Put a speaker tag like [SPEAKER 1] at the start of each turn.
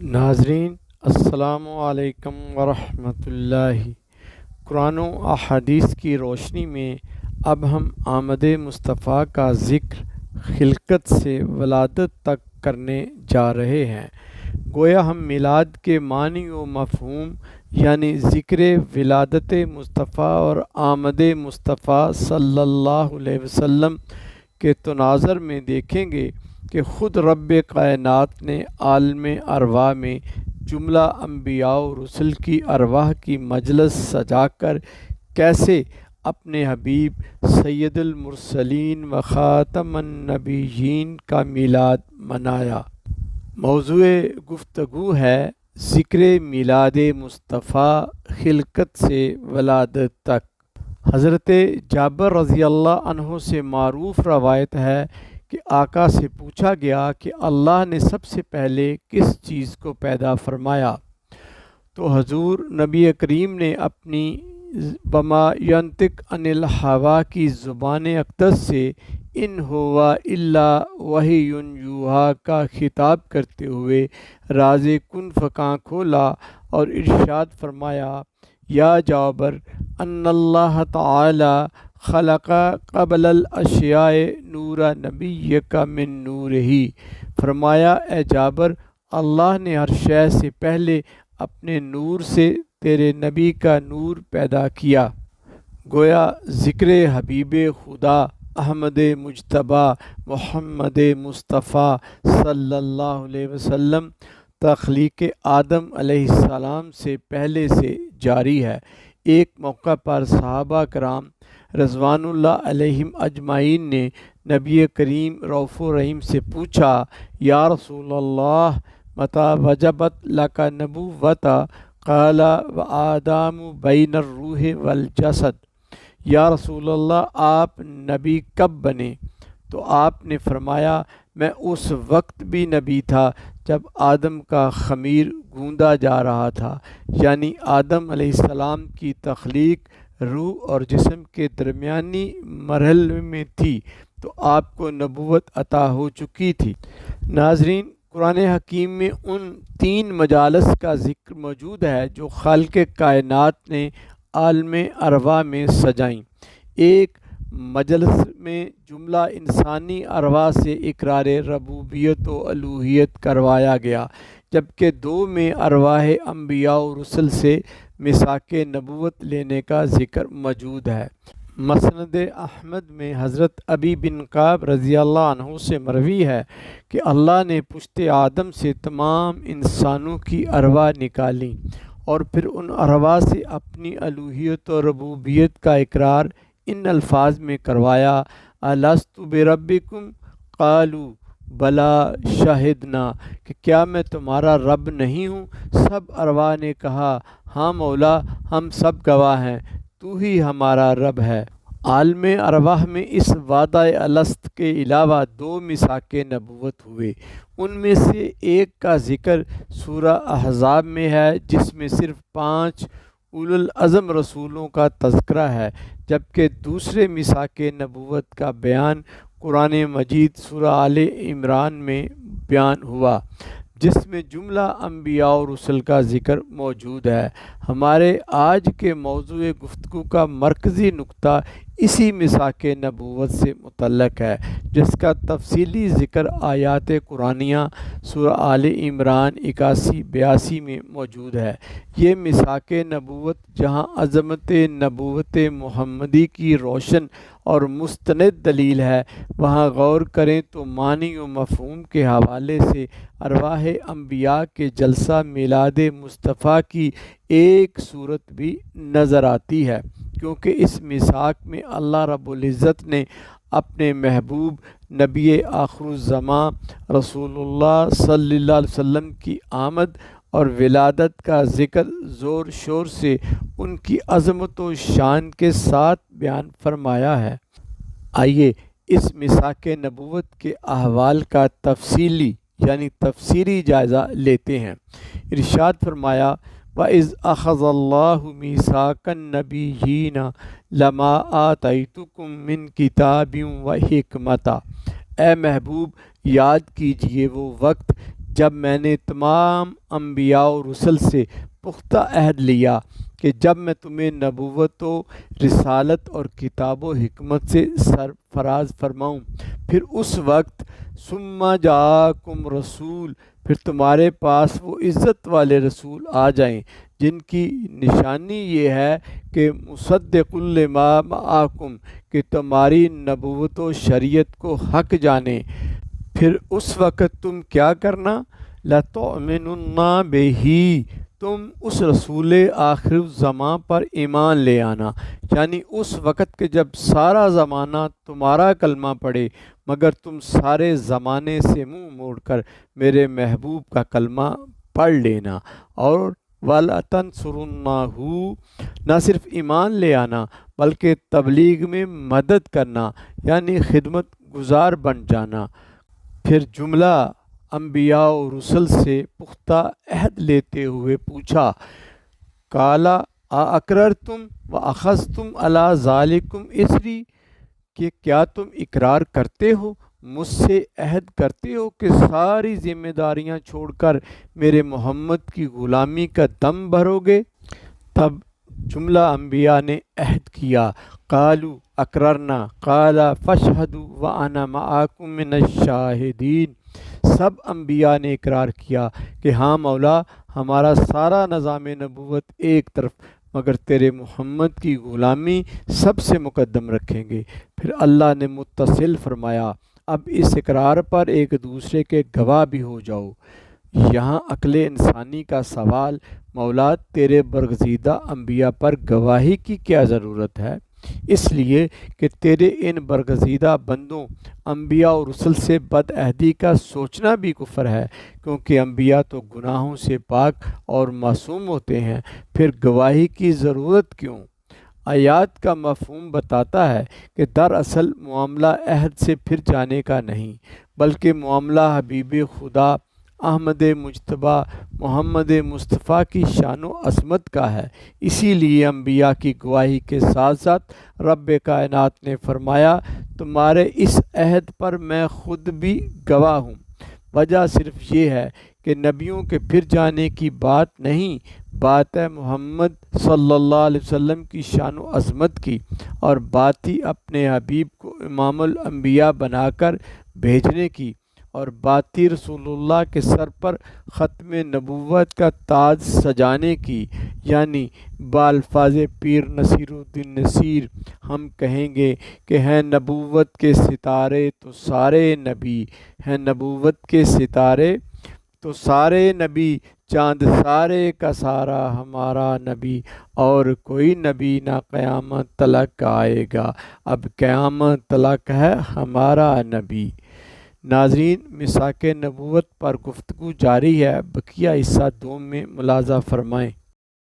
[SPEAKER 1] ناظرین السلام علیکم ورحمۃ اللہ۔ قرآن و احادیث کی روشنی میں اب ہم آمد مصطفیٰ کا ذکر خلقت سے ولادت تک کرنے جا رہے ہیں۔ گویا ہم میلاد کے معنی و مفہوم یعنی ذکر ولادت مصطفیٰ اور آمد مصطفیٰ صلی اللہ علیہ وسلم کے تناظر میں دیکھیں گے کہ خود رب کائنات نے عالم ارواح میں جملہ انبیاء و رسل کی ارواح کی مجلس سجا کر کیسے اپنے حبیب سید المرسلین و خاتم النبیین کا میلاد منایا۔ موضوع گفتگو ہے ذکر میلاد مصطفیٰ خلقت سے ولادت تک۔ حضرت جابر رضی اللہ عنہ سے معروف روایت ہے کہ آقا سے پوچھا گیا کہ اللہ نے سب سے پہلے کس چیز کو پیدا فرمایا؟ تو حضور نبی کریم نے اپنی بما ینطق عن الہوا کی زبان اقدس سے ان ہوا الا وحی یوحی کا خطاب کرتے ہوئے راز کن فکاں کھولا اور ارشاد فرمایا، یا جابر ان اللہ تعالی خلق قبل الاشیاء نور نبیک من نور ہی۔ فرمایا، اے جابر، اللہ نے ہر شے سے پہلے اپنے نور سے تیرے نبی کا نور پیدا کیا۔ گویا ذکر حبیب خدا احمد مجتبیٰ محمد مصطفیٰ صلی اللہ علیہ وسلم تخلیق آدم علیہ السلام سے پہلے سے جاری ہے۔ ایک موقع پر صحابہ کرام رضوان اللہ علیہم اجمعین نے نبی کریم رؤوف رحیم سے پوچھا، یا رسول اللہ متی وجبت لک نبوۃ؟ قال وآدم بین الروح والجسد۔ یا رسول اللہ، آپ نبی کب بنے؟ تو آپ نے فرمایا، میں اس وقت بھی نبی تھا جب آدم کا خمیر گوندا جا رہا تھا، یعنی آدم علیہ السلام کی تخلیق روح اور جسم کے درمیانی مرحلے میں تھی تو آپ کو نبوت عطا ہو چکی تھی۔ ناظرین، قرآن حکیم میں ان 3 مجالس کا ذکر موجود ہے جو خالق کائنات نے عالم ارواح میں سجائیں۔ ایک مجلس میں جملہ انسانی ارواح سے اقرار ربوبیت و الوہیت کروایا گیا، جبکہ 2 میں ارواح انبیاء و رسل سے میثاق نبوت لینے کا ذکر موجود ہے۔ مسند احمد میں حضرت ابی بن کعب رضی اللہ عنہ سے مروی ہے کہ اللہ نے پشت آدم سے تمام انسانوں کی ارواح نکالیں اور پھر ان ارواح سے اپنی الوہیت و ربوبیت کا اقرار ان الفاظ میں کروایا، الست بربکم قالوا بلا شہدنا، کہ کیا میں تمہارا رب نہیں ہوں؟ سب ارواح نے کہا، ہاں مولا، ہم سب گواہ ہیں، تو ہی ہمارا رب ہے۔ عالم ارواح میں اس وعدہ الست کے علاوہ 2 میثاق نبوت ہوئے۔ ان میں سے ایک کا ذکر سورہ احزاب میں ہے، جس میں صرف 5 اولو العزم رسولوں کا تذکرہ ہے، جبکہ دوسرے میثاق نبوت کا بیان قرآن مجید سورہ آل عمران میں بیان ہوا، جس میں جملہ انبیاء و رسل کا ذکر موجود ہے۔ ہمارے آج کے موضوع گفتگو کا مرکزی نقطہ اسی میثاق نبوت سے متعلق ہے، جس کا تفصیلی ذکر آیات قرآنیہ سورہ آل عمران 81-82 میں موجود ہے۔ یہ میثاق نبوت جہاں عظمت نبوت محمدی کی روشن اور مستند دلیل ہے، وہاں غور کریں تو معنی و مفہوم کے حوالے سے ارواح انبیاء کے جلسہ میلاد مصطفیٰ کی ایک صورت بھی نظر آتی ہے، کیونکہ اس میثاق میں اللہ رب العزت نے اپنے محبوب نبی آخر الزماں رسول اللہ صلی اللہ علیہ وسلم کی آمد اور ولادت کا ذکر زور شور سے ان کی عظمت و شان کے ساتھ بیان فرمایا ہے۔ آئیے اس میثاق نبوت کے احوال کا تفصیلی یعنی تفسیری جائزہ لیتے ہیں۔ ارشاد فرمایا، وَإِذْ أَخَذَ اللَّهُ مِيثَاقَ النَّبِيِّينَ لَمَا آتَيْتُكُم مِّن كِتَابٍ وَحِكْمَةٍ۔ اے محبوب، یاد کیجئے وہ وقت جب میں نے تمام انبیاء و رسل سے پختہ عہد لیا کہ جب میں تمہیں نبوت و رسالت اور کتاب و حکمت سے سرفراز فرماؤں، پھر اس وقت ثم جاءکم رسول، پھر تمہارے پاس وہ عزت والے رسول آ جائیں جن کی نشانی یہ ہے کہ مصدق لما معکم، کہ تمہاری نبوت و شریعت کو حق جانیں، پھر اس وقت تم کیا کرنا؟ لَتُؤْمِنُنَّ بِهِ، تم اس رسول آخر الزماں پر ایمان لے آنا، یعنی اس وقت کے جب سارا زمانہ تمہارا کلمہ پڑھے مگر تم سارے زمانے سے منہ موڑ کر میرے محبوب کا کلمہ پڑھ لینا، اور وَلَتَنْصُرُنَّهُ، نہ صرف ایمان لے آنا بلکہ تبلیغ میں مدد کرنا، یعنی خدمت گزار بن جانا۔ پھر جملہ انبیاء و رسل سے پختہ عہد لیتے ہوئے پوچھا، قَالَ أَأَقْرَرْتُمْ وَأَخَذْتُمْ عَلَىٰ ذَلِكُمْ إِصْرِي، کہ کیا تم اقرار کرتے ہو، مجھ سے عہد کرتے ہو کہ ساری ذمہ داریاں چھوڑ کر میرے محمد کی غلامی کا دم بھرو گے؟ تب جملہ انبیاء نے عہد کیا، قالوا اقررنا قال فاشہدوا وانا معکم من الشاہدین، سب انبیاء نے اقرار کیا کہ ہاں مولا، ہمارا سارا نظام نبوت ایک طرف مگر تیرے محمد کی غلامی سب سے مقدم رکھیں گے۔ پھر اللہ نے متصل فرمایا، اب اس اقرار پر ایک دوسرے کے گواہ بھی ہو جاؤ۔ یہاں عقل انسانی کا سوال، مولا تیرے برگزیدہ انبیاء پر گواہی کی کیا ضرورت ہے؟ اس لیے کہ تیرے ان برگزیدہ بندوں انبیاء و رسل سے بد عہدی کا سوچنا بھی کفر ہے، کیونکہ انبیاء تو گناہوں سے پاک اور معصوم ہوتے ہیں، پھر گواہی کی ضرورت کیوں؟ آیات کا مفہوم بتاتا ہے کہ دراصل معاملہ عہد سے پھر جانے کا نہیں، بلکہ معاملہ حبیب خدا احمد مجتبیٰ محمد مصطفیٰ کی شان و عظمت کا ہے۔ اسی لیے انبیاء کی گواہی کے ساتھ ساتھ رب کائنات نے فرمایا، تمہارے اس عہد پر میں خود بھی گواہ ہوں۔ وجہ صرف یہ ہے کہ نبیوں کے پھر جانے کی بات نہیں، بات ہے محمد صلی اللہ علیہ وسلم کی شان و عظمت کی، اور بات ہی اپنے حبیب کو امام الانبیاء بنا کر بھیجنے کی، اور باتی رسول اللہ کے سر پر ختم نبوت کا تاج سجانے کی، یعنی بالفاظ پیر نصیر الدین نصیر ہم کہیں گے کہ ہیں نبوت کے ستارے تو سارے نبی، ہیں نبوت کے ستارے تو سارے نبی، چاند سارے کا سارا ہمارا نبی، اور کوئی نبی نہ قیامت تلک آئے گا، اب قیامت تلک ہے ہمارا نبی۔ ناظرین، مساک نبوت پر گفتگو جاری ہے، بقیہ حصہ 2 میں ملاحظہ فرمائیں۔